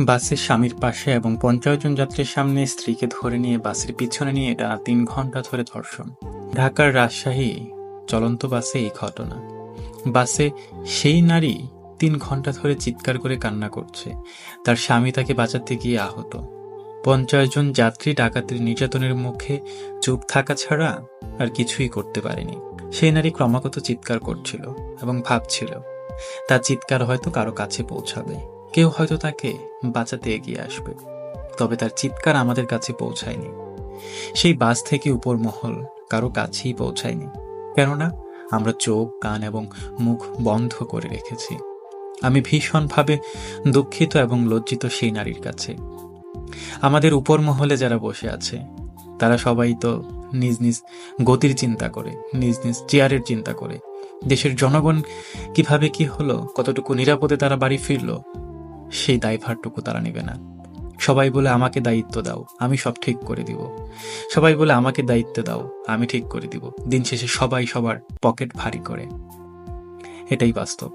বাসের স্বামীর পাশে এবং ৫০ জন যাত্রীর সামনে স্ত্রীকে ধরে নিয়ে বাসের পিছনে নিয়ে টানা ৩ ঘন্টা ধরে ধর্ষণ। ঢাকার রাজশাহী চলন্ত বাসে এই ঘটনা। বাসে সেই নারী ৩ ঘন্টা ধরে চিৎকার করে কান্না করছে। তার স্বামী তাকে বাঁচাতে গিয়ে আহত। ৫০ জন যাত্রী ডাকাতের নির্যাতনের মুখে চুপ থাকা ছাড়া আর কিছুই করতে পারেনি। সেই নারী ক্রমাগত চিৎকার করছিল এবং ভাবছিল তার চিৎকার হয়তো কারো কাছে পৌঁছাবে, কেউ হয়তো তাকে বাঁচাতে এগিয়ে আসবে। তবে তার চিৎকার আমাদের কাছে পৌঁছায়নি। সেই বাস থেকে উপর মহল কারো কাছেই পৌঁছায়নি, কেননা আমরা চোখ, কান এবং মুখ বন্ধ করে রেখেছি। আমি ভীষণভাবে দুঃখিত এবং লজ্জিত সেই নারীর কাছে। আমাদের উপর মহলে যারা বসে আছে তারা সবাই তো নিজ নিজ গতির চিন্তা করে, নিজ নিজ চেয়ারের চিন্তা করে। দেশের জনগণ কিভাবে কি হলো, কতটুকু নিরাপদে তারা বাড়ি ফিরলো, সেই দায়ভারটুকু তারা নেবে না। সবাই বলে আমাকে দায়িত্ব দাও, আমি সব ঠিক করে দিব। সবাই বলে আমাকে দায়িত্ব দাও, আমি ঠিক করে দিব। দিন শেষে সবাই সবার পকেট ভারী করে। এটাই বাস্তব।